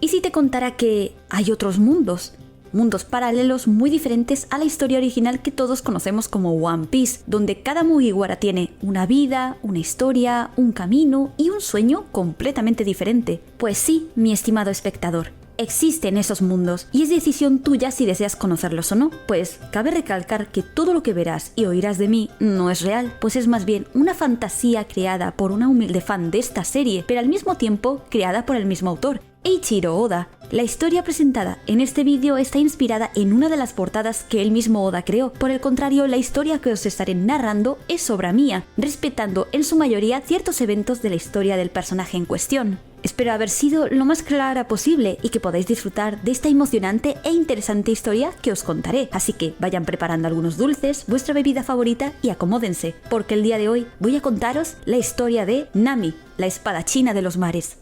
¿Y si te contara que hay otros mundos? Mundos paralelos muy diferentes a la historia original que todos conocemos como One Piece, donde cada Mugiwara tiene una vida, una historia, un camino y un sueño completamente diferente. Pues sí, mi estimado espectador, existen esos mundos y es decisión tuya si deseas conocerlos o no. Pues cabe recalcar que todo lo que verás y oirás de mí no es real, pues es más bien una fantasía creada por una humilde fan de esta serie, pero al mismo tiempo creada por el mismo autor, Eiichiro Oda. La historia presentada en este vídeo está inspirada en una de las portadas que él mismo Oda creó. Por el contrario, la historia que os estaré narrando es obra mía, respetando en su mayoría ciertos eventos de la historia del personaje en cuestión. Espero haber sido lo más clara posible y que podáis disfrutar de esta emocionante e interesante historia que os contaré. Así que vayan preparando algunos dulces, vuestra bebida favorita y acomódense, porque el día de hoy voy a contaros la historia de Nami, la espadachina de los mares.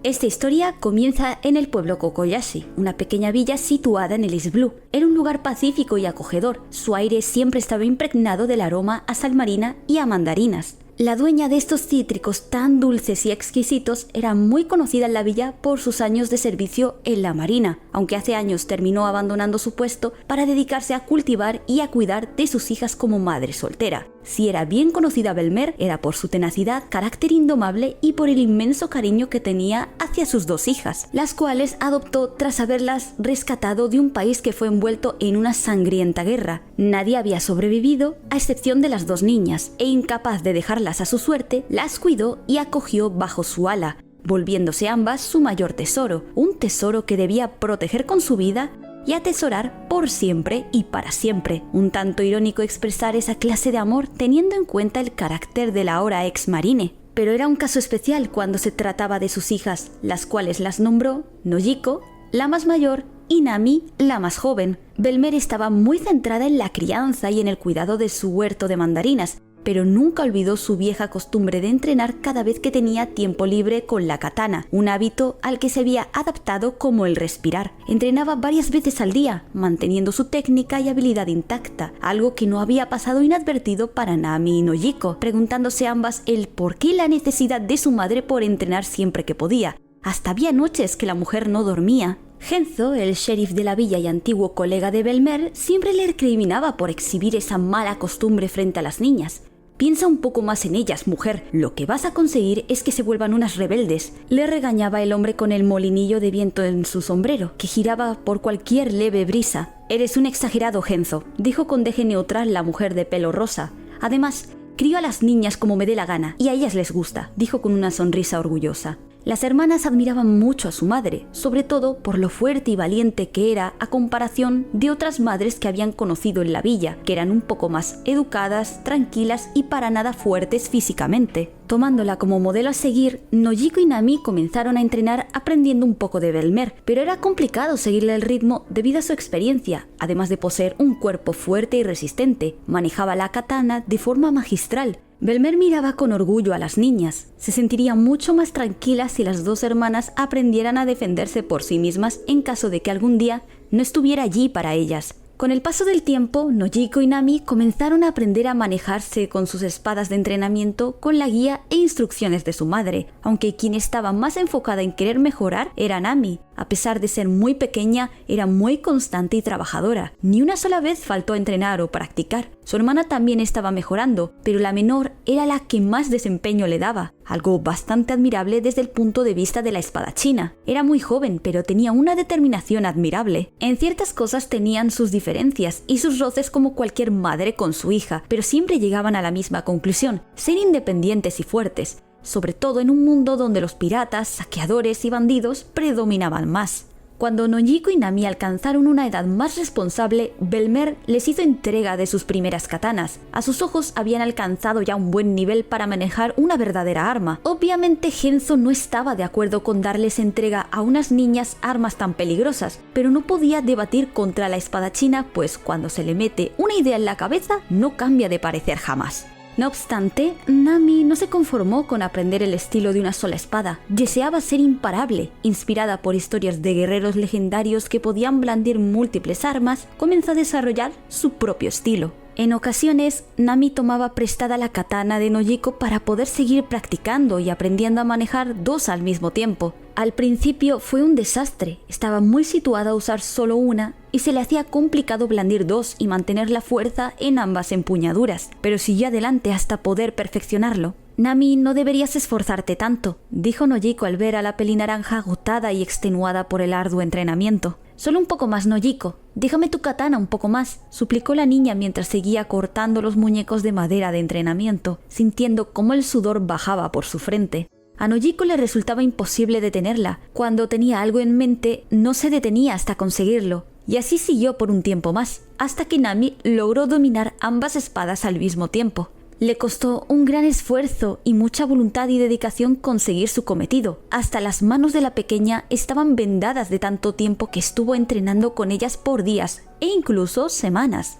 Esta historia comienza en el pueblo Kokoyashi, una pequeña villa situada en el East Blue. Era un lugar pacífico y acogedor, su aire siempre estaba impregnado del aroma a sal marina y a mandarinas. La dueña de estos cítricos tan dulces y exquisitos era muy conocida en la villa por sus años de servicio en la marina, aunque hace años terminó abandonando su puesto para dedicarse a cultivar y a cuidar de sus hijas como madre soltera. Si era bien conocida Belmer, era por su tenacidad, carácter indomable y por el inmenso cariño que tenía hacia sus dos hijas, las cuales adoptó tras haberlas rescatado de un país que fue envuelto en una sangrienta guerra. Nadie había sobrevivido, a excepción de las dos niñas, e incapaz de dejarlas a su suerte, las cuidó y acogió bajo su ala, volviéndose ambas su mayor tesoro, un tesoro que debía proteger con su vida y atesorar por siempre y para siempre. Un tanto irónico expresar esa clase de amor teniendo en cuenta el carácter de la ahora ex marine. Pero era un caso especial cuando se trataba de sus hijas, las cuales las nombró Nojiko, la más mayor, y Nami, la más joven. Belmer estaba muy centrada en la crianza y en el cuidado de su huerto de mandarinas, pero nunca olvidó su vieja costumbre de entrenar cada vez que tenía tiempo libre con la katana, un hábito al que se había adaptado como el respirar. Entrenaba varias veces al día, manteniendo su técnica y habilidad intacta, algo que no había pasado inadvertido para Nami y Nojiko, preguntándose ambas el por qué y la necesidad de su madre por entrenar siempre que podía. Hasta había noches que la mujer no dormía. Genzo, el sheriff de la villa y antiguo colega de Belmer, siempre le recriminaba por exhibir esa mala costumbre frente a las niñas. Piensa un poco más en ellas, mujer. Lo que vas a conseguir es que se vuelvan unas rebeldes. Le regañaba el hombre con el molinillo de viento en su sombrero, que giraba por cualquier leve brisa. Eres un exagerado, Genzo, dijo con deje neutral la mujer de pelo rosa. Además, crío a las niñas como me dé la gana, y a ellas les gusta, dijo con una sonrisa orgullosa. Las hermanas admiraban mucho a su madre, sobre todo por lo fuerte y valiente que era a comparación de otras madres que habían conocido en la villa, que eran un poco más educadas, tranquilas y para nada fuertes físicamente. Tomándola como modelo a seguir, Nojiko y Nami comenzaron a entrenar aprendiendo un poco de Belmer, pero era complicado seguirle el ritmo debido a su experiencia, además de poseer un cuerpo fuerte y resistente. Manejaba la katana de forma magistral. Belmer miraba con orgullo a las niñas. Se sentiría mucho más tranquila si las dos hermanas aprendieran a defenderse por sí mismas en caso de que algún día no estuviera allí para ellas. Con el paso del tiempo, Nojiko y Nami comenzaron a aprender a manejarse con sus espadas de entrenamiento con la guía e instrucciones de su madre, aunque quien estaba más enfocada en querer mejorar era Nami. A pesar de ser muy pequeña, era muy constante y trabajadora. Ni una sola vez faltó a entrenar o practicar. Su hermana también estaba mejorando, pero la menor era la que más desempeño le daba, algo bastante admirable desde el punto de vista de la espadachina. Era muy joven, pero tenía una determinación admirable. En ciertas cosas tenían sus diferencias y sus roces como cualquier madre con su hija, pero siempre llegaban a la misma conclusión: ser independientes y fuertes, sobre todo en un mundo donde los piratas, saqueadores y bandidos predominaban más. Cuando Nojiko y Nami alcanzaron una edad más responsable, Belmer les hizo entrega de sus primeras katanas. A sus ojos habían alcanzado ya un buen nivel para manejar una verdadera arma. Obviamente Genzo no estaba de acuerdo con darles entrega a unas niñas armas tan peligrosas, pero no podía debatir contra la espadachina, pues cuando se le mete una idea en la cabeza no cambia de parecer jamás. No obstante, Nami no se conformó con aprender el estilo de una sola espada. Deseaba ser imparable. Inspirada por historias de guerreros legendarios que podían blandir múltiples armas, comenzó a desarrollar su propio estilo. En ocasiones, Nami tomaba prestada la katana de Nojiko para poder seguir practicando y aprendiendo a manejar dos al mismo tiempo. Al principio fue un desastre, estaba muy situada a usar solo una y se le hacía complicado blandir dos y mantener la fuerza en ambas empuñaduras, pero siguió adelante hasta poder perfeccionarlo. Nami, no deberías esforzarte tanto, dijo Nojiko al ver a la pelinaranja agotada y extenuada por el arduo entrenamiento. Solo un poco más, Nojiko. Déjame tu katana un poco más, suplicó la niña mientras seguía cortando los muñecos de madera de entrenamiento, sintiendo cómo el sudor bajaba por su frente. A Nojiko le resultaba imposible detenerla. Cuando tenía algo en mente, no se detenía hasta conseguirlo. Y así siguió por un tiempo más, hasta que Nami logró dominar ambas espadas al mismo tiempo. Le costó un gran esfuerzo y mucha voluntad y dedicación conseguir su cometido. Hasta las manos de la pequeña estaban vendadas de tanto tiempo que estuvo entrenando con ellas por días e incluso semanas.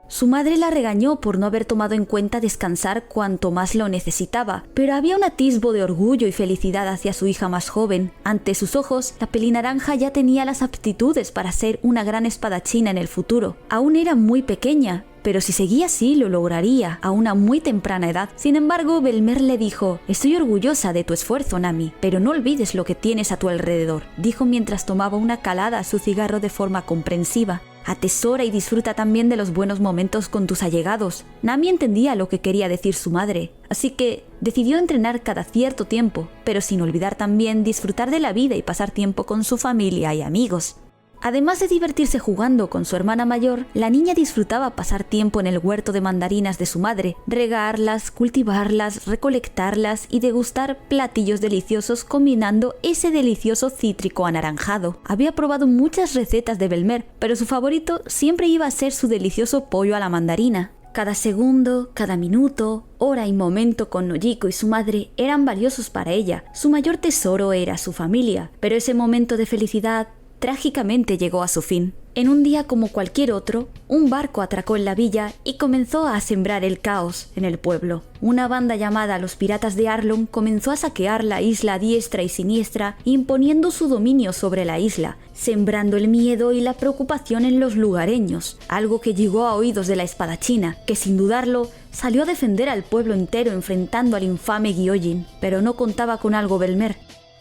Su madre la regañó por no haber tomado en cuenta descansar cuanto más lo necesitaba, pero había un atisbo de orgullo y felicidad hacia su hija más joven. Ante sus ojos, la pelinaranja ya tenía las aptitudes para ser una gran espadachina en el futuro. Aún era muy pequeña, pero si seguía así lo lograría a una muy temprana edad. Sin embargo, Belmer le dijo: «Estoy orgullosa de tu esfuerzo, Nami, pero no olvides lo que tienes a tu alrededor», dijo mientras tomaba una calada a su cigarro de forma comprensiva. «Atesora y disfruta también de los buenos momentos con tus allegados». Nami entendía lo que quería decir su madre, así que decidió entrenar cada cierto tiempo, pero sin olvidar también disfrutar de la vida y pasar tiempo con su familia y amigos. Además de divertirse jugando con su hermana mayor, la niña disfrutaba pasar tiempo en el huerto de mandarinas de su madre, regarlas, cultivarlas, recolectarlas y degustar platillos deliciosos combinando ese delicioso cítrico anaranjado. Había probado muchas recetas de Belmer, pero su favorito siempre iba a ser su delicioso pollo a la mandarina. Cada segundo, cada minuto, hora y momento con Nojiko y su madre eran valiosos para ella. Su mayor tesoro era su familia, pero ese momento de felicidad trágicamente llegó a su fin. En un día como cualquier otro, un barco atracó en la villa y comenzó a sembrar el caos en el pueblo. Una banda llamada los Piratas de Arlong comenzó a saquear la isla a diestra y siniestra, imponiendo su dominio sobre la isla, sembrando el miedo y la preocupación en los lugareños, algo que llegó a oídos de la espadachina, que sin dudarlo salió a defender al pueblo entero enfrentando al infame Gyojin. Pero no contaba con algo Belmer.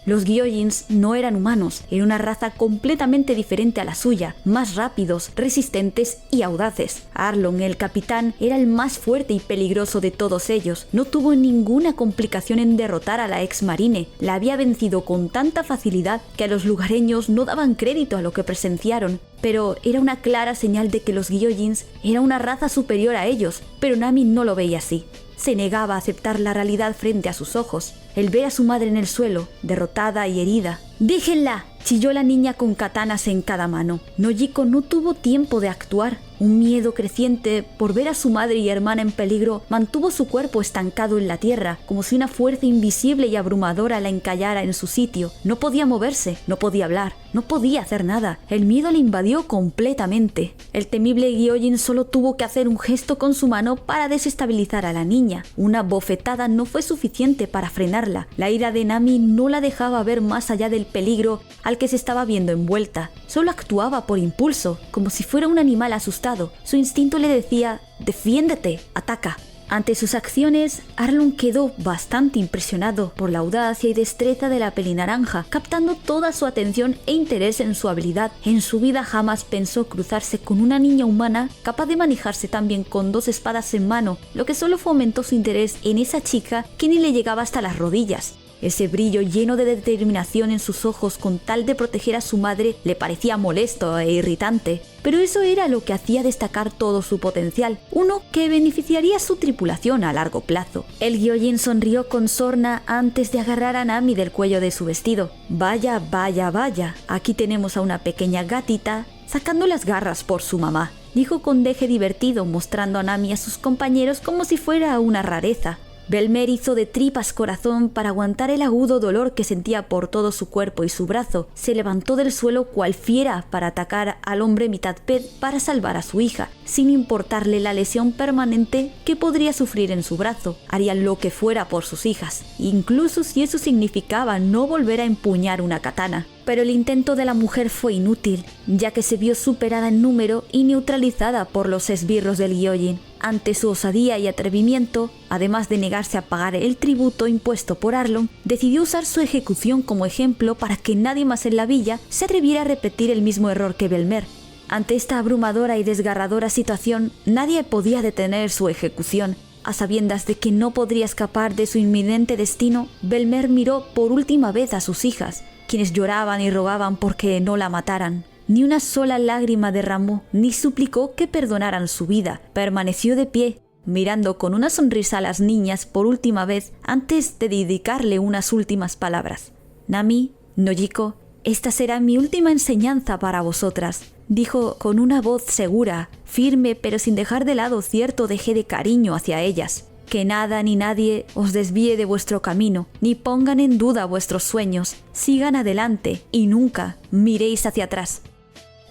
Los Gyojins no eran humanos, era una raza completamente diferente a la suya, más rápidos, resistentes y audaces. Arlong, el capitán, era el más fuerte y peligroso de todos ellos. No tuvo ninguna complicación en derrotar a la ex marine, la había vencido con tanta facilidad que a los lugareños no daban crédito a lo que presenciaron. Pero era una clara señal de que los Gyojins era una raza superior a ellos, pero Nami no lo veía así. Se negaba a aceptar la realidad frente a sus ojos. El ver a su madre en el suelo, derrotada y herida. «¡Déjenla!», chilló la niña con katanas en cada mano. Nojiko no tuvo tiempo de actuar. Un miedo creciente por ver a su madre y hermana en peligro mantuvo su cuerpo estancado en la tierra, como si una fuerza invisible y abrumadora la encallara en su sitio. No podía moverse, no podía hablar, no podía hacer nada. El miedo le invadió completamente. El temible Gyojin solo tuvo que hacer un gesto con su mano para desestabilizar a la niña. Una bofetada no fue suficiente para frenarla. La ira de Nami no la dejaba ver más allá del peligro al que se estaba viendo envuelta. Solo actuaba por impulso, como si fuera un animal asustado. Su instinto le decía: «Defiéndete, ataca». Ante sus acciones, Arlong quedó bastante impresionado por la audacia y destreza de la pelinaranja, captando toda su atención e interés en su habilidad. En su vida jamás pensó cruzarse con una niña humana capaz de manejarse tan bien con dos espadas en mano, lo que solo fomentó su interés en esa chica que ni le llegaba hasta las rodillas. Ese brillo lleno de determinación en sus ojos con tal de proteger a su madre le parecía molesto e irritante, pero eso era lo que hacía destacar todo su potencial, uno que beneficiaría a su tripulación a largo plazo. El Gyojin sonrió con sorna antes de agarrar a Nami del cuello de su vestido. «Vaya, vaya, vaya, aquí tenemos a una pequeña gatita sacando las garras por su mamá», dijo con deje divertido, mostrando a Nami a sus compañeros como si fuera una rareza. Belmer hizo de tripas corazón para aguantar el agudo dolor que sentía por todo su cuerpo y su brazo. Se levantó del suelo cual fiera para atacar al hombre mitad pez para salvar a su hija, sin importarle la lesión permanente que podría sufrir en su brazo. Haría lo que fuera por sus hijas, incluso si eso significaba no volver a empuñar una katana. Pero el intento de la mujer fue inútil, ya que se vio superada en número y neutralizada por los esbirros del Gyojin. Ante su osadía y atrevimiento, además de negarse a pagar el tributo impuesto por Arlong, decidió usar su ejecución como ejemplo para que nadie más en la villa se atreviera a repetir el mismo error que Belmer. Ante esta abrumadora y desgarradora situación, nadie podía detener su ejecución. A sabiendas de que no podría escapar de su inminente destino, Belmer miró por última vez a sus hijas, quienes lloraban y rogaban porque no la mataran. Ni una sola lágrima derramó, ni suplicó que perdonaran su vida. Permaneció de pie, mirando con una sonrisa a las niñas por última vez antes de dedicarle unas últimas palabras. «Nami, Nojiko, esta será mi última enseñanza para vosotras», dijo con una voz segura, firme, pero sin dejar de lado cierto deje de cariño hacia ellas. «Que nada ni nadie os desvíe de vuestro camino, ni pongan en duda vuestros sueños. Sigan adelante y nunca miréis hacia atrás.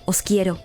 Os quiero».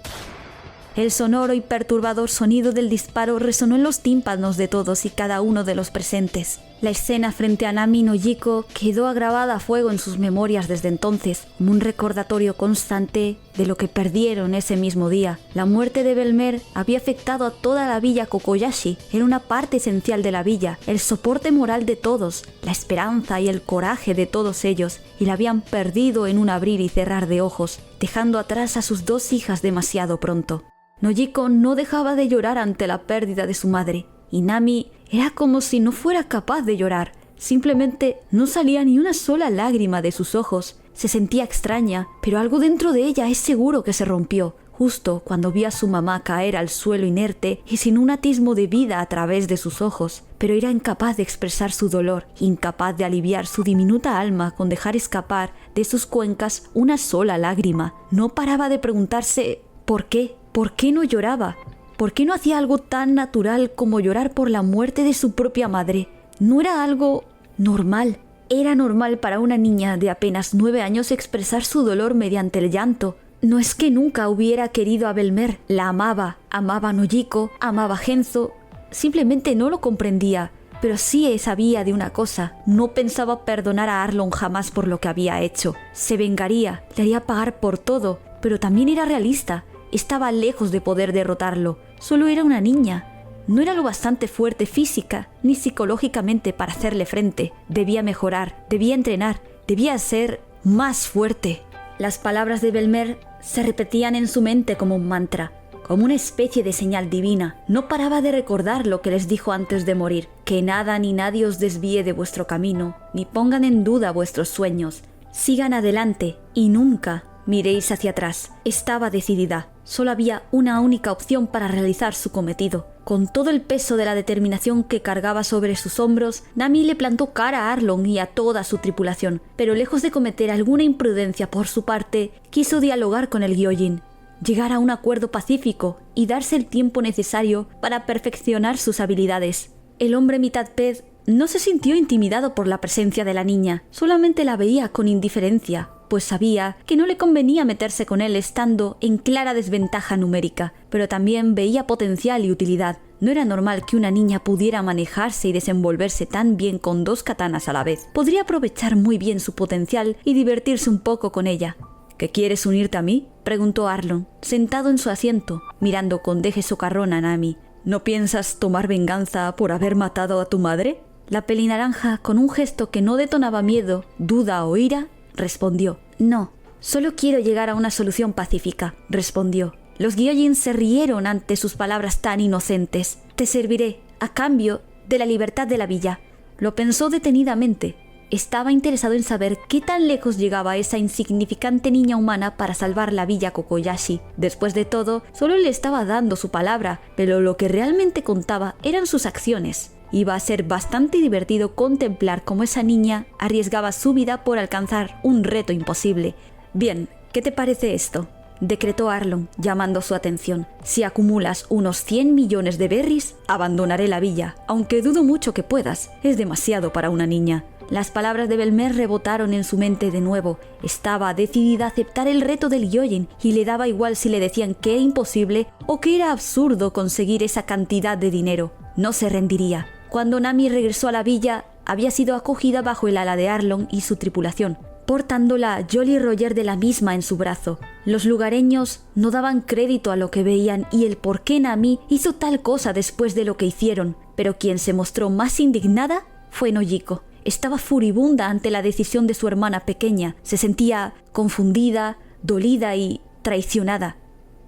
El sonoro y perturbador sonido del disparo resonó en los tímpanos de todos y cada uno de los presentes. La escena frente a Nami y Nojiko quedó grabada a fuego en sus memorias desde entonces, como un recordatorio constante de lo que perdieron ese mismo día. La muerte de Belmer había afectado a toda la villa Kokoyashi, era una parte esencial de la villa, el soporte moral de todos, la esperanza y el coraje de todos ellos, y la habían perdido en un abrir y cerrar de ojos, dejando atrás a sus dos hijas demasiado pronto. Nojiko no dejaba de llorar ante la pérdida de su madre, y Nami era como si no fuera capaz de llorar. Simplemente no salía ni una sola lágrima de sus ojos. Se sentía extraña, pero algo dentro de ella es seguro que se rompió, justo cuando vio a su mamá caer al suelo inerte y sin un atismo de vida a través de sus ojos. Pero era incapaz de expresar su dolor, incapaz de aliviar su diminuta alma con dejar escapar de sus cuencas una sola lágrima. No paraba de preguntarse ¿por qué? ¿Por qué no lloraba? ¿Por qué no hacía algo tan natural como llorar por la muerte de su propia madre? No era algo normal. Era normal para una niña de apenas 9 años expresar su dolor mediante el llanto. No es que nunca hubiera querido a Belmer, la amaba a Nojiko, amaba a Genzo, simplemente no lo comprendía. Pero sí sabía de una cosa, no pensaba perdonar a Arlong jamás por lo que había hecho. Se vengaría, le haría pagar por todo, pero también era realista. Estaba lejos de poder derrotarlo. Solo era una niña. No era lo bastante fuerte física ni psicológicamente para hacerle frente. Debía mejorar, debía entrenar, debía ser más fuerte. Las palabras de Belmer se repetían en su mente como un mantra, como una especie de señal divina. No paraba de recordar lo que les dijo antes de morir. Que nada ni nadie os desvíe de vuestro camino, ni pongan en duda vuestros sueños. Sigan adelante y nunca miréis hacia atrás. Estaba decidida. Solo había una única opción para realizar su cometido. Con todo el peso de la determinación que cargaba sobre sus hombros, Nami le plantó cara a Arlong y a toda su tripulación, pero lejos de cometer alguna imprudencia por su parte, quiso dialogar con el Gyojin, llegar a un acuerdo pacífico y darse el tiempo necesario para perfeccionar sus habilidades. El hombre mitad pez no se sintió intimidado por la presencia de la niña, solamente la veía con indiferencia, pues sabía que no le convenía meterse con él estando en clara desventaja numérica, pero también veía potencial y utilidad. No era normal que una niña pudiera manejarse y desenvolverse tan bien con 2 katanas a la vez. Podría aprovechar muy bien su potencial y divertirse un poco con ella. ¿Qué quieres unirte a mí?, preguntó Arlong, sentado en su asiento, mirando con deje socarrón a Nami. ¿No piensas tomar venganza por haber matado a tu madre? La pelinaranja, con un gesto que no detonaba miedo, duda o ira, respondió. «No, solo quiero llegar a una solución pacífica», respondió. Los Gyojin se rieron ante sus palabras tan inocentes. «Te serviré, a cambio de la libertad de la villa». Lo pensó detenidamente. Estaba interesado en saber qué tan lejos llegaba esa insignificante niña humana para salvar la villa Kokoyashi. Después de todo, solo le estaba dando su palabra, pero lo que realmente contaba eran sus acciones. Iba a ser bastante divertido contemplar cómo esa niña arriesgaba su vida por alcanzar un reto imposible. «Bien, ¿qué te parece esto?», decretó Arlong, llamando su atención. «Si acumulas unos 100 millones de berries, abandonaré la villa, aunque dudo mucho que puedas. Es demasiado para una niña». Las palabras de Belmer rebotaron en su mente de nuevo. Estaba decidida a aceptar el reto del Gyojin y le daba igual si le decían que era imposible o que era absurdo conseguir esa cantidad de dinero. No se rendiría. Cuando Nami regresó a la villa, había sido acogida bajo el ala de Arlong y su tripulación. portando la Jolly Roger de la misma en su brazo. Los lugareños no daban crédito a lo que veían y el por qué Nami hizo tal cosa después de lo que hicieron, pero quien se mostró más indignada fue Nojiko. Estaba furibunda ante la decisión de su hermana pequeña, se sentía confundida, dolida y traicionada.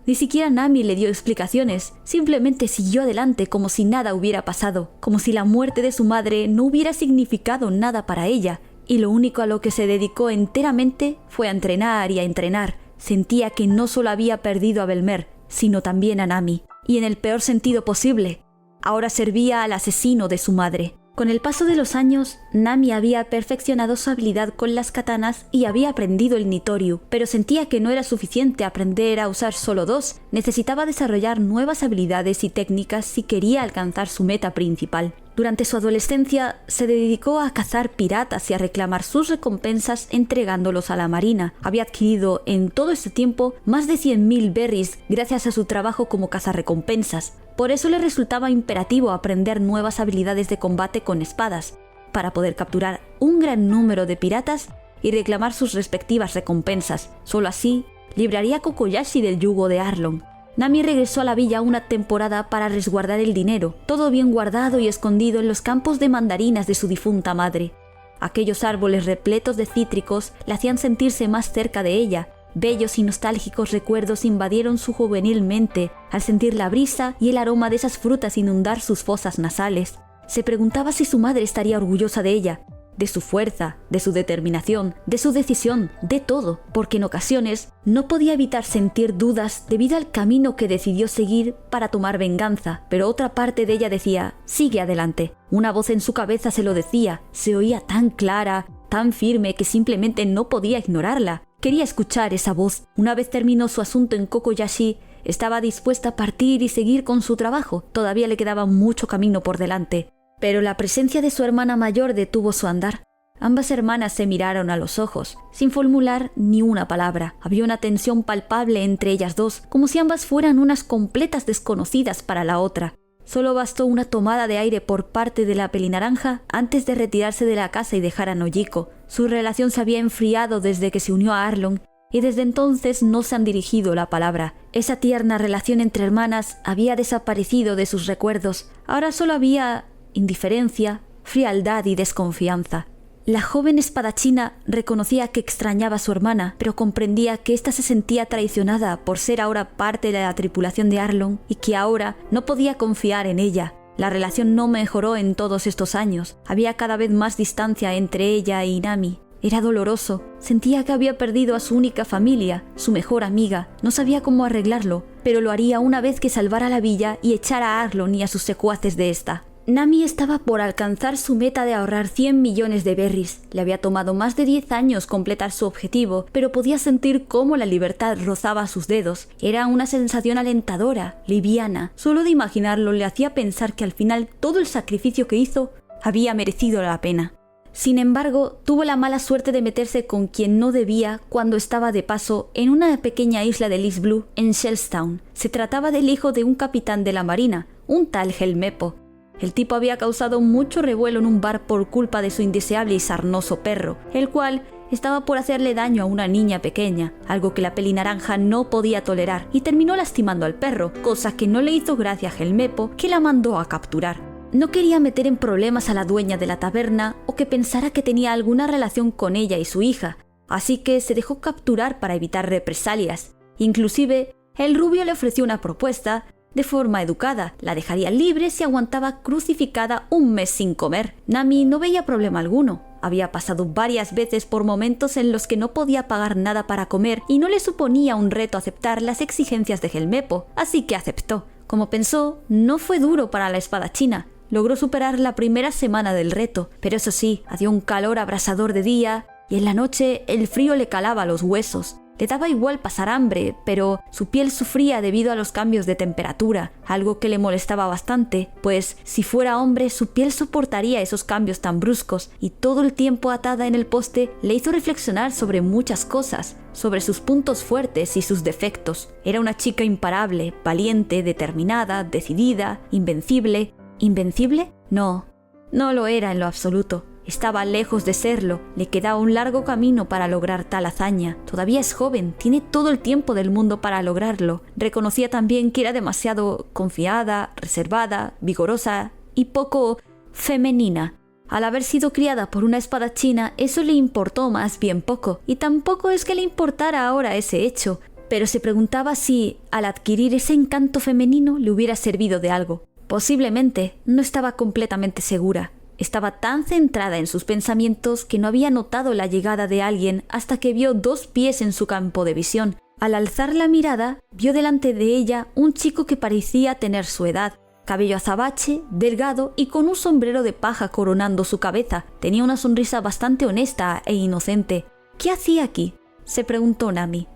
Ni siquiera Nami le dio explicaciones, simplemente siguió adelante como si nada hubiera pasado, como si la muerte de su madre no hubiera significado nada para ella, y lo único a lo que se dedicó enteramente fue a entrenar y a entrenar. Sentía que no solo había perdido a Belmer, sino también a Nami, y en el peor sentido posible. Ahora servía al asesino de su madre. Con el paso de los años, Nami había perfeccionado su habilidad con las katanas y había aprendido el Nitoryu, pero sentía que no era suficiente aprender a usar solo dos. Necesitaba desarrollar nuevas habilidades y técnicas si quería alcanzar su meta principal. Durante su adolescencia, se dedicó a cazar piratas y a reclamar sus recompensas entregándolos a la marina. Había adquirido en todo este tiempo más de 100.000 berries gracias a su trabajo como cazarrecompensas. Por eso le resultaba imperativo aprender nuevas habilidades de combate con espadas, para poder capturar un gran número de piratas y reclamar sus respectivas recompensas. Solo así, libraría a Kokoyashi del yugo de Arlong. Nami regresó a la villa una temporada para resguardar el dinero, todo bien guardado y escondido en los campos de mandarinas de su difunta madre. Aquellos árboles repletos de cítricos la hacían sentirse más cerca de ella. Bellos y nostálgicos recuerdos invadieron su juvenil mente al sentir la brisa y el aroma de esas frutas inundar sus fosas nasales. Se preguntaba si su madre estaría orgullosa de ella, de su fuerza, de su determinación, de su decisión, de todo, porque en ocasiones no podía evitar sentir dudas debido al camino que decidió seguir para tomar venganza, pero otra parte de ella decía, sigue adelante. Una voz en su cabeza se lo decía, se oía tan clara, tan firme que simplemente no podía ignorarla. Quería escuchar esa voz. Una vez terminó su asunto en Kokoyashi, estaba dispuesta a partir y seguir con su trabajo. Todavía le quedaba mucho camino por delante. Pero la presencia de su hermana mayor detuvo su andar. Ambas hermanas se miraron a los ojos, sin formular ni una palabra. Había una tensión palpable entre ellas dos, como si ambas fueran unas completas desconocidas para la otra. Solo bastó una tomada de aire por parte de la pelinaranja antes de retirarse de la casa y dejar a Nojiko. Su relación se había enfriado desde que se unió a Arlong y desde entonces no se han dirigido la palabra. Esa tierna relación entre hermanas había desaparecido de sus recuerdos. Ahora solo había indiferencia, frialdad y desconfianza. La joven espadachina reconocía que extrañaba a su hermana, pero comprendía que ésta se sentía traicionada por ser ahora parte de la tripulación de Arlong y que ahora no podía confiar en ella. La relación no mejoró en todos estos años. Había cada vez más distancia entre ella y Nami. Era doloroso. Sentía que había perdido a su única familia, su mejor amiga. No sabía cómo arreglarlo, pero lo haría una vez que salvara la villa y echara a Arlong y a sus secuaces de esta. Nami estaba por alcanzar su meta de ahorrar 100 millones de berries. Le había tomado más de 10 años completar su objetivo, pero podía sentir cómo la libertad rozaba sus dedos. Era una sensación alentadora, liviana. Solo de imaginarlo le hacía pensar que al final todo el sacrificio que hizo había merecido la pena. Sin embargo, tuvo la mala suerte de meterse con quien no debía cuando estaba de paso en una pequeña isla de East Blue, en Shellstown. Se trataba del hijo de un capitán de la marina, un tal Helmeppo. El tipo había causado mucho revuelo en un bar por culpa de su indeseable y sarnoso perro, el cual estaba por hacerle daño a una niña pequeña, algo que la pelinaranja no podía tolerar, y terminó lastimando al perro, cosa que no le hizo gracia a Helmeppo, que la mandó a capturar. No quería meter en problemas a la dueña de la taberna o que pensara que tenía alguna relación con ella y su hija, así que se dejó capturar para evitar represalias. Inclusive, el rubio le ofreció una propuesta. De forma educada, la dejaría libre si aguantaba crucificada un mes sin comer. Nami no veía problema alguno. Había pasado varias veces por momentos en los que no podía pagar nada para comer y no le suponía un reto aceptar las exigencias de Helmeppo, así que aceptó. Como pensó, no fue duro para la espadachina. Logró superar la primera semana del reto, pero eso sí, hacía un calor abrasador de día y en la noche el frío le calaba los huesos. Le daba igual pasar hambre, pero su piel sufría debido a los cambios de temperatura, algo que le molestaba bastante, pues si fuera hombre su piel soportaría esos cambios tan bruscos, y todo el tiempo atada en el poste le hizo reflexionar sobre muchas cosas, sobre sus puntos fuertes y sus defectos. Era una chica imparable, valiente, determinada, decidida, invencible. ¿Invencible? No, no lo era en lo absoluto. Estaba lejos de serlo, le quedaba un largo camino para lograr tal hazaña. Todavía es joven, tiene todo el tiempo del mundo para lograrlo. Reconocía también que era demasiado confiada, reservada, vigorosa y poco femenina. Al haber sido criada por una espadachina, eso le importó más bien poco, y tampoco es que le importara ahora ese hecho, pero se preguntaba si, al adquirir ese encanto femenino, le hubiera servido de algo. Posiblemente, no estaba completamente segura. Estaba tan centrada en sus pensamientos que no había notado la llegada de alguien hasta que vio 2 pies en su campo de visión. Al alzar la mirada, vio delante de ella un chico que parecía tener su edad. Cabello azabache, delgado y con un sombrero de paja coronando su cabeza. Tenía una sonrisa bastante honesta e inocente. ¿Qué hacía aquí?, se preguntó Nami.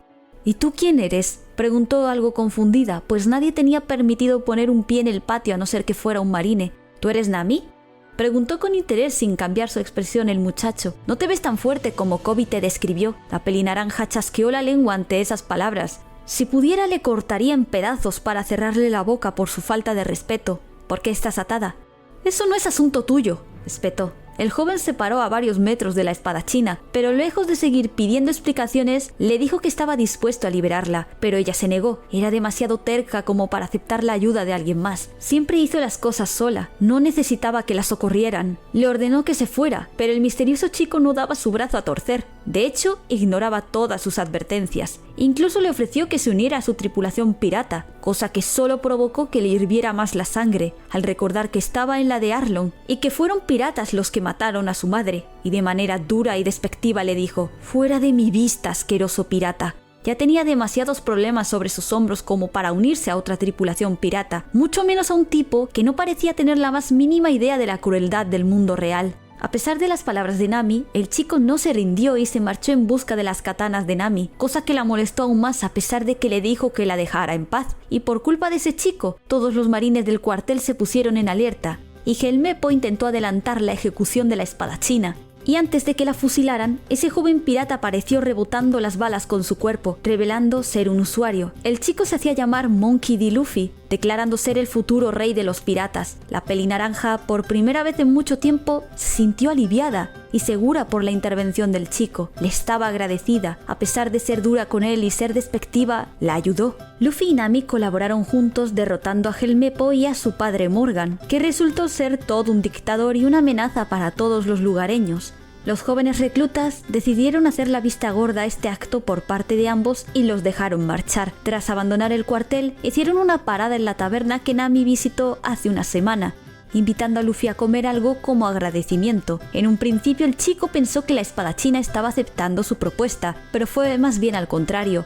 ¿Y tú quién eres?, preguntó algo confundida, pues nadie tenía permitido poner un pie en el patio a no ser que fuera un marine. ¿Tú eres Nami?, preguntó con interés sin cambiar su expresión el muchacho. No te ves tan fuerte como Koby te describió. La pelinaranja chasqueó la lengua ante esas palabras. Si pudiera le cortaría en pedazos para cerrarle la boca por su falta de respeto. ¿Por qué estás atada? Eso no es asunto tuyo, espetó. El joven se paró a varios metros de la espadachina, pero lejos de seguir pidiendo explicaciones, le dijo que estaba dispuesto a liberarla, pero ella se negó. Era demasiado terca como para aceptar la ayuda de alguien más. Siempre hizo las cosas sola, no necesitaba que la socorrieran. Le ordenó que se fuera, pero el misterioso chico no daba su brazo a torcer. De hecho, ignoraba todas sus advertencias. Incluso le ofreció que se uniera a su tripulación pirata, cosa que solo provocó que le hirviera más la sangre, al recordar que estaba en la de Arlong y que fueron piratas los que mataron a su madre, y de manera dura y despectiva le dijo: «Fuera de mi vista, asqueroso pirata». Ya tenía demasiados problemas sobre sus hombros como para unirse a otra tripulación pirata, mucho menos a un tipo que no parecía tener la más mínima idea de la crueldad del mundo real. A pesar de las palabras de Nami, el chico no se rindió y se marchó en busca de las katanas de Nami, cosa que la molestó aún más a pesar de que le dijo que la dejara en paz. Y por culpa de ese chico, todos los marines del cuartel se pusieron en alerta, y Helmeppo intentó adelantar la ejecución de la espadachina. Y antes de que la fusilaran, ese joven pirata apareció rebotando las balas con su cuerpo, revelando ser un usuario. El chico se hacía llamar Monkey D. Luffy, declarando ser el futuro rey de los piratas. La pelinaranja, por primera vez en mucho tiempo, se sintió aliviada y segura por la intervención del chico. Le estaba agradecida. A pesar de ser dura con él y ser despectiva, la ayudó. Luffy y Nami colaboraron juntos derrotando a Helmeppo y a su padre Morgan, que resultó ser todo un dictador y una amenaza para todos los lugareños. Los jóvenes reclutas decidieron hacer la vista gorda a este acto por parte de ambos y los dejaron marchar. Tras abandonar el cuartel, hicieron una parada en la taberna que Nami visitó hace una semana, invitando a Luffy a comer algo como agradecimiento. En un principio el chico pensó que la espadachina estaba aceptando su propuesta, pero fue más bien al contrario.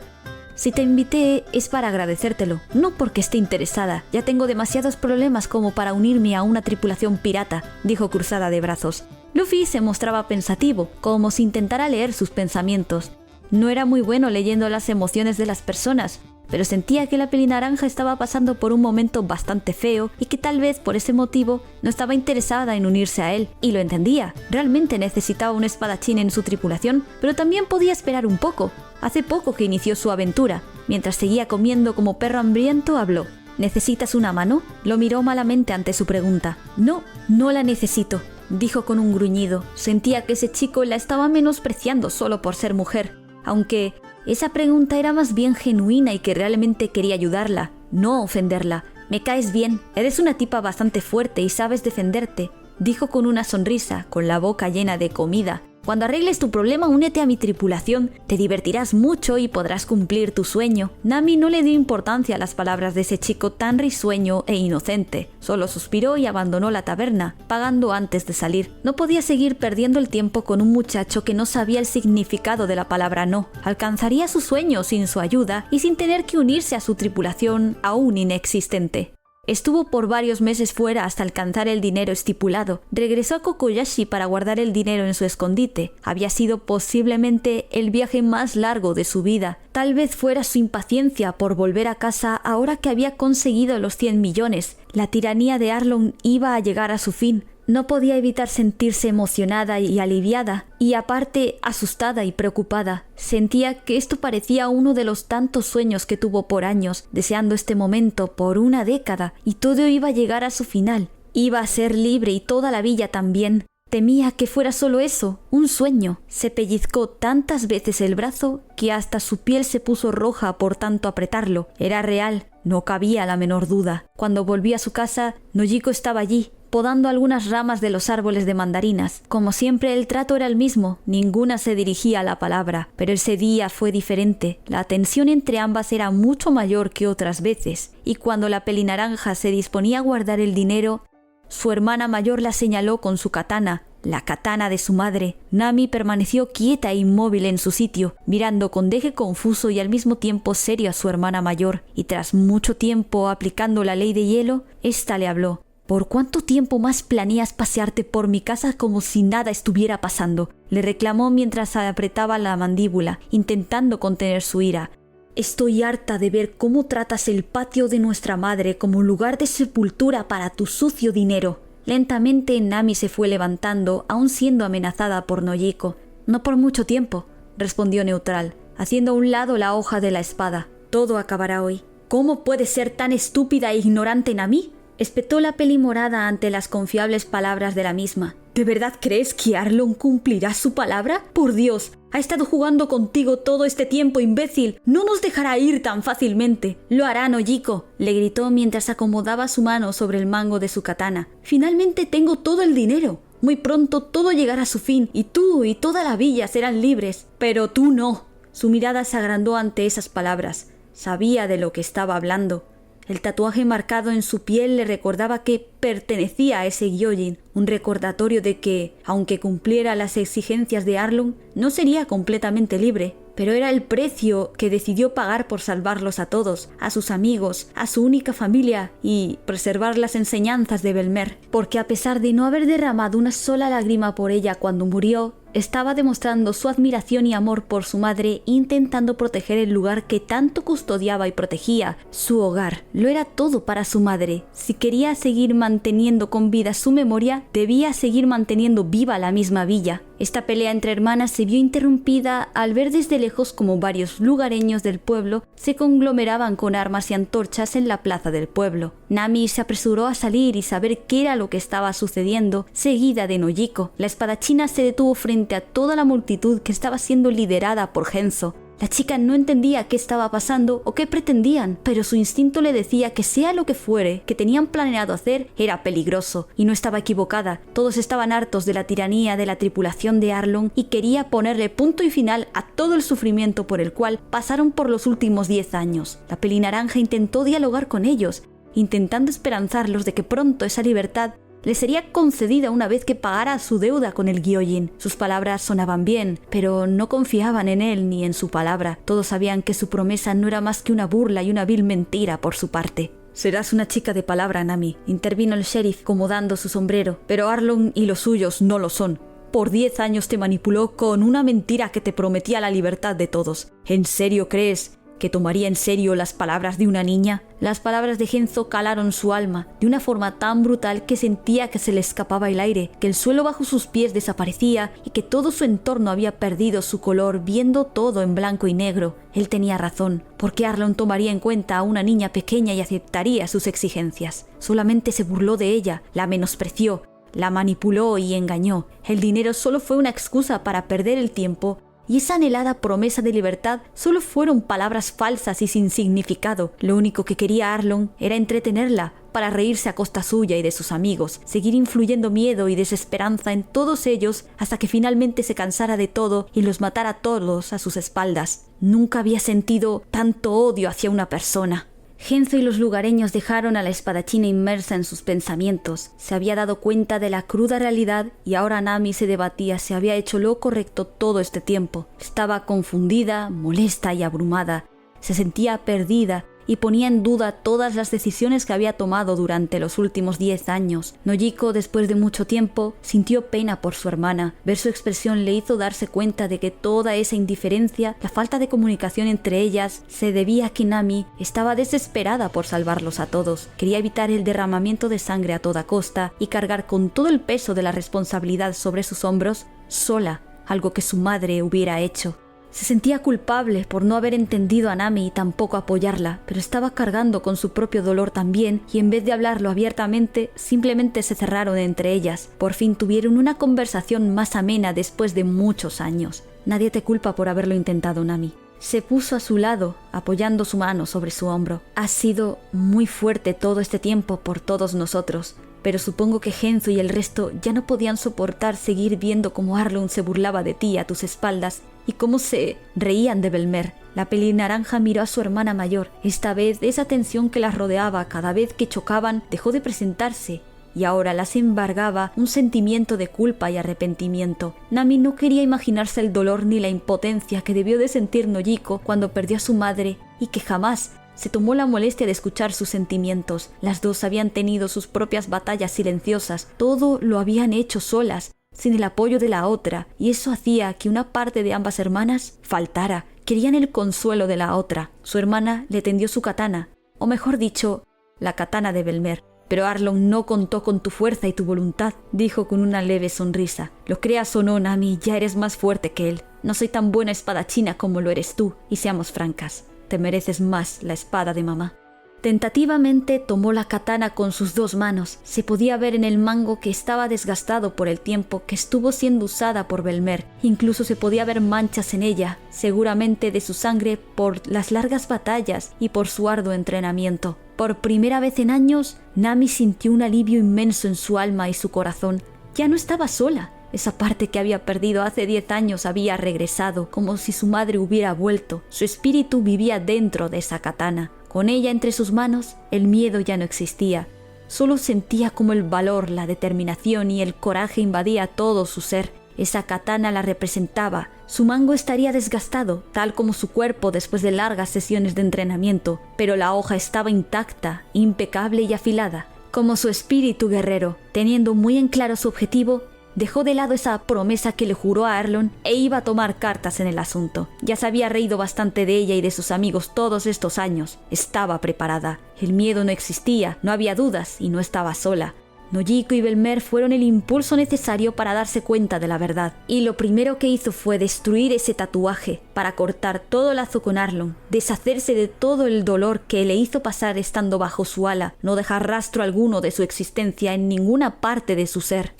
Si te invité es para agradecértelo, no porque esté interesada. Ya tengo demasiados problemas como para unirme a una tripulación pirata, dijo cruzada de brazos. Luffy se mostraba pensativo, como si intentara leer sus pensamientos. No era muy bueno leyendo las emociones de las personas, pero sentía que la pelinaranja estaba pasando por un momento bastante feo y que tal vez por ese motivo no estaba interesada en unirse a él, y lo entendía. Realmente necesitaba un espadachín en su tripulación, pero también podía esperar un poco. Hace poco que inició su aventura. Mientras seguía comiendo como perro hambriento, habló. ¿Necesitas una mano?, lo miró malamente ante su pregunta. No, no la necesito, dijo con un gruñido. Sentía que ese chico la estaba menospreciando solo por ser mujer, aunque esa pregunta era más bien genuina y que realmente quería ayudarla, no ofenderla. Me caes bien, eres una tipa bastante fuerte y sabes defenderte, dijo con una sonrisa, con la boca llena de comida. Cuando arregles tu problema, únete a mi tripulación, te divertirás mucho y podrás cumplir tu sueño. Nami no le dio importancia a las palabras de ese chico tan risueño e inocente. Solo suspiró y abandonó la taberna, pagando antes de salir. No podía seguir perdiendo el tiempo con un muchacho que no sabía el significado de la palabra no. Alcanzaría su sueño sin su ayuda y sin tener que unirse a su tripulación aún inexistente. Estuvo por varios meses fuera hasta alcanzar el dinero estipulado. Regresó a Kokoyashi para guardar el dinero en su escondite. Había sido posiblemente el viaje más largo de su vida. Tal vez fuera su impaciencia por volver a casa ahora que había conseguido los 100 millones. La tiranía de Arlong iba a llegar a su fin. No podía evitar sentirse emocionada y aliviada, y aparte asustada y preocupada. Sentía que esto parecía uno de los tantos sueños que tuvo por años, deseando este momento por una década, y todo iba a llegar a su final. Iba a ser libre y toda la villa también. Temía que fuera solo eso, un sueño. Se pellizcó tantas veces el brazo que hasta su piel se puso roja por tanto apretarlo. Era real, no cabía la menor duda. Cuando volvió a su casa, Nojiko estaba allí, podando algunas ramas de los árboles de mandarinas. Como siempre, el trato era el mismo, ninguna se dirigía a la palabra, pero ese día fue diferente. La tensión entre ambas era mucho mayor que otras veces, y cuando la pelinaranja se disponía a guardar el dinero, su hermana mayor la señaló con su katana, la katana de su madre. Nami permaneció quieta e inmóvil en su sitio, mirando con deje confuso y al mismo tiempo serio a su hermana mayor, y tras mucho tiempo aplicando la ley de hielo, ésta le habló. ¿Por cuánto tiempo más planeas pasearte por mi casa como si nada estuviera pasando?, le reclamó mientras apretaba la mandíbula, intentando contener su ira. Estoy harta de ver cómo tratas el patio de nuestra madre como lugar de sepultura para tu sucio dinero. Lentamente Nami se fue levantando, aún siendo amenazada por Nojiko. No por mucho tiempo, respondió neutral, haciendo a un lado la hoja de la espada. Todo acabará hoy. ¿Cómo puedes ser tan estúpida e ignorante, Nami?, espetó la pelimorada ante las confiables palabras de la misma. ¿De verdad crees que Arlong cumplirá su palabra? Por Dios, ha estado jugando contigo todo este tiempo, imbécil. No nos dejará ir tan fácilmente. Lo hará, Nojiko, le gritó mientras acomodaba su mano sobre el mango de su katana. Finalmente tengo todo el dinero. Muy pronto todo llegará a su fin y tú y toda la villa serán libres. Pero tú no. Su mirada se agrandó ante esas palabras. Sabía de lo que estaba hablando. El tatuaje marcado en su piel le recordaba que pertenecía a ese gyojin, un recordatorio de que, aunque cumpliera las exigencias de Arlong, no sería completamente libre. Pero era el precio que decidió pagar por salvarlos a todos, a sus amigos, a su única familia y preservar las enseñanzas de Belmer. Porque a pesar de no haber derramado una sola lágrima por ella cuando murió, estaba demostrando su admiración y amor por su madre, intentando proteger el lugar que tanto custodiaba y protegía, su hogar. Lo era todo para su madre. Si quería seguir manteniendo con vida su memoria, debía seguir manteniendo viva la misma villa. Esta pelea entre hermanas se vio interrumpida al ver desde lejos como varios lugareños del pueblo se conglomeraban con armas y antorchas en la plaza del pueblo. Nami se apresuró a salir y saber qué era lo que estaba sucediendo, seguida de Nojiko. La espadachina se detuvo frente a toda la multitud que estaba siendo liderada por Genzo. La chica no entendía qué estaba pasando o qué pretendían, pero su instinto le decía que sea lo que fuere que tenían planeado hacer era peligroso, y no estaba equivocada. Todos estaban hartos de la tiranía de la tripulación de Arlong y quería ponerle punto y final a todo el sufrimiento por el cual pasaron por los últimos 10 años. La pelinaranja intentó dialogar con ellos, intentando esperanzarlos de que pronto esa libertad le sería concedida una vez que pagara su deuda con el gyojin. Sus palabras sonaban bien, pero no confiaban en él ni en su palabra. Todos sabían que su promesa no era más que una burla y una vil mentira por su parte. Serás una chica de palabra, Nami, intervino el sheriff acomodando su sombrero, pero Arlong y los suyos no lo son. Por 10 años te manipuló con una mentira que te prometía la libertad de todos. ¿En serio crees que tomaría en serio las palabras de una niña? Las palabras de Genzo calaron su alma de una forma tan brutal que sentía que se le escapaba el aire, que el suelo bajo sus pies desaparecía y que todo su entorno había perdido su color, viendo todo en blanco y negro. Él tenía razón, porque Arlong tomaría en cuenta a una niña pequeña y aceptaría sus exigencias. Solamente se burló de ella, la menospreció, la manipuló y engañó. El dinero solo fue una excusa para perder el tiempo, y esa anhelada promesa de libertad solo fueron palabras falsas y sin significado. Lo único que quería Arlong era entretenerla, para reírse a costa suya y de sus amigos, seguir influyendo miedo y desesperanza en todos ellos hasta que finalmente se cansara de todo y los matara a todos a sus espaldas. Nunca había sentido tanto odio hacia una persona. Genzo y los lugareños dejaron a la espadachina inmersa en sus pensamientos. Se había dado cuenta de la cruda realidad y ahora Nami se debatía si había hecho lo correcto todo este tiempo. Estaba confundida, molesta y abrumada. Se sentía perdida y ponía en duda todas las decisiones que había tomado durante los últimos 10 años. Nojiko, después de mucho tiempo, sintió pena por su hermana. Ver su expresión le hizo darse cuenta de que toda esa indiferencia, la falta de comunicación entre ellas, se debía a que Nami estaba desesperada por salvarlos a todos. Quería evitar el derramamiento de sangre a toda costa y cargar con todo el peso de la responsabilidad sobre sus hombros, sola, algo que su madre hubiera hecho. Se sentía culpable por no haber entendido a Nami y tampoco apoyarla, pero estaba cargando con su propio dolor también y en vez de hablarlo abiertamente, simplemente se cerraron entre ellas. Por fin tuvieron una conversación más amena después de muchos años. Nadie te culpa por haberlo intentado, Nami. Se puso a su lado, apoyando su mano sobre su hombro. Has sido muy fuerte todo este tiempo por todos nosotros, pero supongo que Genzo y el resto ya no podían soportar seguir viendo cómo Arlong se burlaba de ti a tus espaldas y cómo se reían de Belmer. La Pelinaranja miró a su hermana mayor. Esta vez esa tensión que las rodeaba cada vez que chocaban dejó de presentarse y ahora las embargaba un sentimiento de culpa y arrepentimiento. Nami no quería imaginarse el dolor ni la impotencia que debió de sentir Nojiko cuando perdió a su madre y que jamás se tomó la molestia de escuchar sus sentimientos. Las dos habían tenido sus propias batallas silenciosas, todo lo habían hecho solas, sin el apoyo de la otra, y eso hacía que una parte de ambas hermanas faltara. Querían el consuelo de la otra. Su hermana le tendió su katana, o mejor dicho, la katana de Belmer. Pero Arlong no contó con tu fuerza y tu voluntad, dijo con una leve sonrisa. Lo creas o no, Nami, ya eres más fuerte que él. No soy tan buena espadachina como lo eres tú, y seamos francas, te mereces más la espada de mamá. Tentativamente tomó la katana con sus dos manos. Se podía ver en el mango que estaba desgastado por el tiempo que estuvo siendo usada por Belmer. Incluso se podía ver manchas en ella, seguramente de su sangre por las largas batallas y por su arduo entrenamiento. Por primera vez en años, Nami sintió un alivio inmenso en su alma y su corazón. Ya no estaba sola. Esa parte que había perdido hace 10 años había regresado, como si su madre hubiera vuelto. Su espíritu vivía dentro de esa katana. Con ella entre sus manos, el miedo ya no existía. Solo sentía como el valor, la determinación y el coraje invadía todo su ser. Esa katana la representaba. Su mango estaría desgastado, tal como su cuerpo después de largas sesiones de entrenamiento, pero la hoja estaba intacta, impecable y afilada. Como su espíritu guerrero, teniendo muy en claro su objetivo, dejó de lado esa promesa que le juró a Arlong e iba a tomar cartas en el asunto. Ya se había reído bastante de ella y de sus amigos todos estos años. Estaba preparada. El miedo no existía, no había dudas y no estaba sola. Nojiko y Belmer fueron el impulso necesario para darse cuenta de la verdad. Y lo primero que hizo fue destruir ese tatuaje para cortar todo lazo con Arlong, deshacerse de todo el dolor que le hizo pasar estando bajo su ala, no dejar rastro alguno de su existencia en ninguna parte de su ser.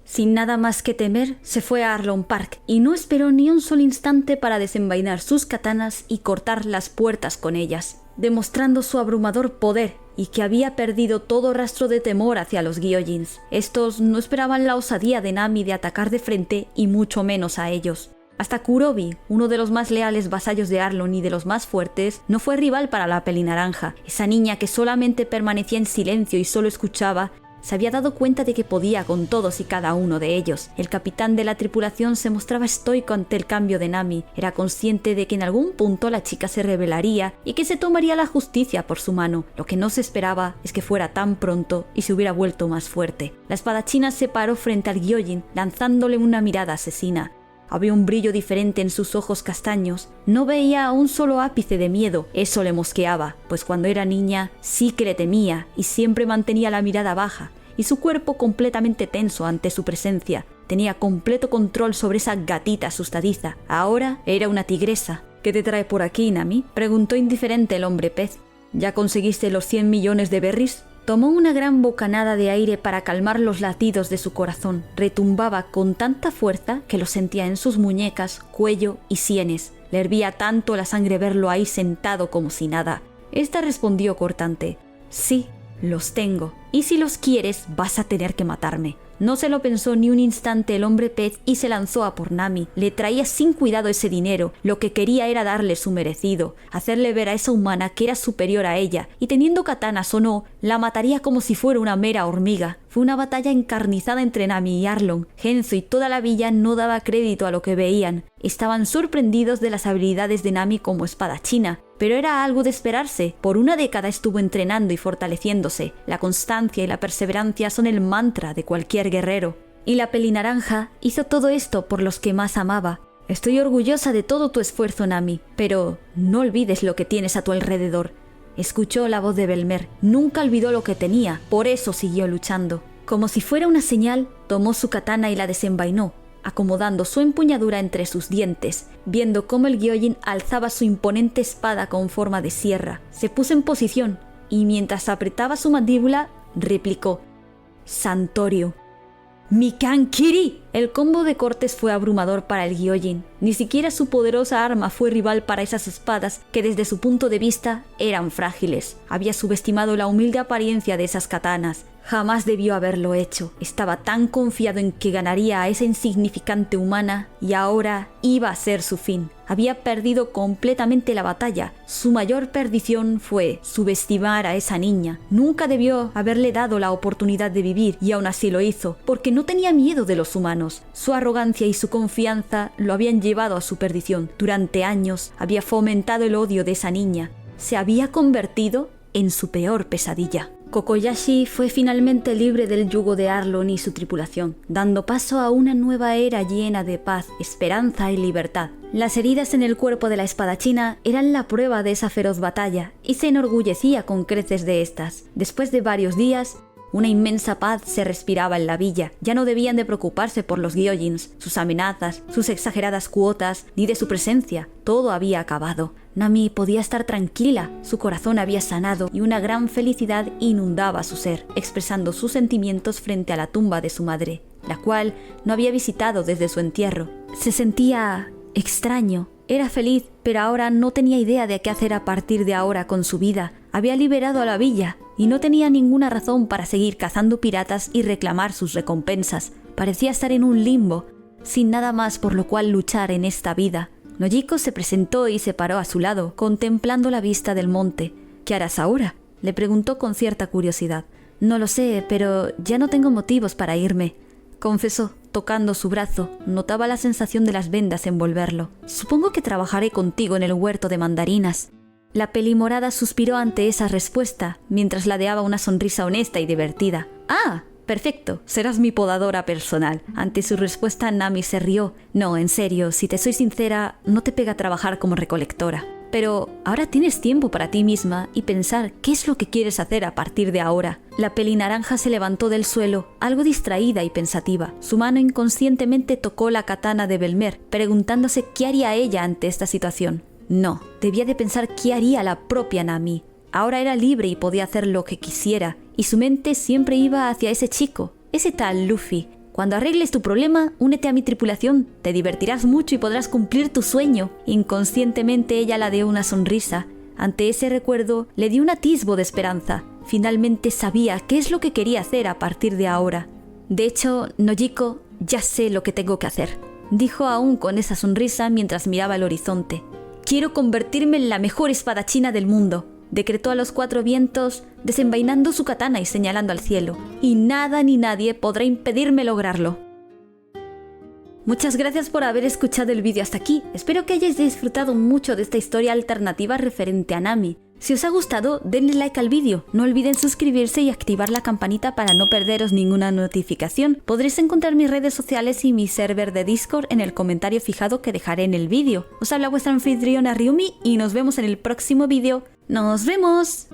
Sin nada más que temer, se fue a Arlong Park y no esperó ni un solo instante para desenvainar sus katanas y cortar las puertas con ellas, demostrando su abrumador poder y que había perdido todo rastro de temor hacia los Gyojins. Estos no esperaban la osadía de Nami de atacar de frente y mucho menos a ellos. Hasta Kurobi, uno de los más leales vasallos de Arlong y de los más fuertes, no fue rival para la Pelinaranja. Esa niña que solamente permanecía en silencio y solo escuchaba, se había dado cuenta de que podía con todos y cada uno de ellos. El capitán de la tripulación se mostraba estoico ante el cambio de Nami. Era consciente de que en algún punto la chica se rebelaría y que se tomaría la justicia por su mano. Lo que no se esperaba es que fuera tan pronto y se hubiera vuelto más fuerte. La espadachina se paró frente al Gyojin, lanzándole una mirada asesina. Había un brillo diferente en sus ojos castaños. No veía un solo ápice de miedo. Eso le mosqueaba, pues cuando era niña sí que le temía y siempre mantenía la mirada baja y su cuerpo completamente tenso ante su presencia. Tenía completo control sobre esa gatita asustadiza. Ahora era una tigresa. ¿Qué te trae por aquí, Nami?, preguntó indiferente el hombre pez. ¿Ya conseguiste los 100 millones de berries? Tomó una gran bocanada de aire para calmar los latidos de su corazón. Retumbaba con tanta fuerza que lo sentía en sus muñecas, cuello y sienes. Le hervía tanto la sangre verlo ahí sentado como si nada. Esta respondió cortante: sí, los tengo. Y si los quieres, vas a tener que matarme. No se lo pensó ni un instante el hombre pez y se lanzó a por Nami. Le traía sin cuidado ese dinero. Lo que quería era darle su merecido, hacerle ver a esa humana que era superior a ella, y teniendo katanas o no, la mataría como si fuera una mera hormiga. Fue una batalla encarnizada entre Nami y Arlong. Genzo y toda la villa no daba crédito a lo que veían. Estaban sorprendidos de las habilidades de Nami como espadachina, pero era algo de esperarse. Por una década estuvo entrenando y fortaleciéndose. La constancia y la perseverancia son el mantra de cualquier guerrero. Y la Pelinaranja hizo todo esto por los que más amaba. Estoy orgullosa de todo tu esfuerzo, Nami, pero no olvides lo que tienes a tu alrededor. Escuchó la voz de Belmer. Nunca olvidó lo que tenía, por eso siguió luchando. Como si fuera una señal, tomó su katana y la desenvainó. acomodando su empuñadura entre sus dientes, viendo cómo el Gyojin alzaba su imponente espada con forma de sierra. Se puso en posición y mientras apretaba su mandíbula, replicó: Santorio. ¡Mikan-kiri! El combo de cortes fue abrumador para el Gyojin. Ni siquiera su poderosa arma fue rival para esas espadas que desde su punto de vista eran frágiles. Había subestimado la humilde apariencia de esas katanas. Jamás debió haberlo hecho. Estaba tan confiado en que ganaría a esa insignificante humana y ahora iba a ser su fin. Había perdido completamente la batalla. Su mayor perdición fue subestimar a esa niña. Nunca debió haberle dado la oportunidad de vivir y aún así lo hizo, porque no tenía miedo de los humanos. Su arrogancia y su confianza lo habían llevado a su perdición. Durante años había fomentado el odio de esa niña. Se había convertido en su peor pesadilla. Kokoyashi fue finalmente libre del yugo de Arlong y su tripulación, dando paso a una nueva era llena de paz, esperanza y libertad. Las heridas en el cuerpo de la espadachina eran la prueba de esa feroz batalla, y se enorgullecía con creces de estas. Después de varios días, una inmensa paz se respiraba en la villa. Ya no debían de preocuparse por los Gyojins, sus amenazas, sus exageradas cuotas, ni de su presencia. Todo había acabado. Nami podía estar tranquila, su corazón había sanado y una gran felicidad inundaba su ser, expresando sus sentimientos frente a la tumba de su madre, la cual no había visitado desde su entierro. Se sentía extraño. Era feliz, pero ahora no tenía idea de qué hacer a partir de ahora con su vida. Había liberado a la villa y no tenía ninguna razón para seguir cazando piratas y reclamar sus recompensas. Parecía estar en un limbo, sin nada más por lo cual luchar en esta vida. Nojiko se presentó y se paró a su lado, contemplando la vista del monte. «¿Qué harás ahora?», le preguntó con cierta curiosidad. «No lo sé, pero ya no tengo motivos para irme», confesó, tocando su brazo. Notaba la sensación de las vendas envolverlo. «Supongo que trabajaré contigo en el huerto de mandarinas». La pelimorada suspiró ante esa respuesta, mientras ladeaba una sonrisa honesta y divertida. «¡Ah! Perfecto, serás mi podadora personal». Ante su respuesta, Nami se rió. «No, en serio, si te soy sincera, no te pega trabajar como recolectora. Pero ahora tienes tiempo para ti misma y pensar qué es lo que quieres hacer a partir de ahora». La pelinaranja se levantó del suelo, algo distraída y pensativa. Su mano inconscientemente tocó la katana de Belmer, preguntándose qué haría ella ante esta situación. No, debía de pensar qué haría la propia Nami. Ahora era libre y podía hacer lo que quisiera, y su mente siempre iba hacia ese chico, ese tal Luffy. «Cuando arregles tu problema, únete a mi tripulación, te divertirás mucho y podrás cumplir tu sueño». Inconscientemente ella ladeó una sonrisa. Ante ese recuerdo le dio un atisbo de esperanza. Finalmente sabía qué es lo que quería hacer a partir de ahora. «De hecho, Nojiko, ya sé lo que tengo que hacer», dijo aún con esa sonrisa mientras miraba el horizonte. «Quiero convertirme en la mejor espadachina del mundo», decretó a los cuatro vientos, desenvainando su katana y señalando al cielo. «Y nada ni nadie podrá impedirme lograrlo». Muchas gracias por haber escuchado el vídeo hasta aquí. Espero que hayáis disfrutado mucho de esta historia alternativa referente a Nami. Si os ha gustado, denle like al vídeo. No olviden suscribirse y activar la campanita para no perderos ninguna notificación. Podréis encontrar mis redes sociales y mi server de Discord en el comentario fijado que dejaré en el vídeo. Os habla vuestra anfitriona Ryumi y nos vemos en el próximo vídeo. ¡Nos vemos!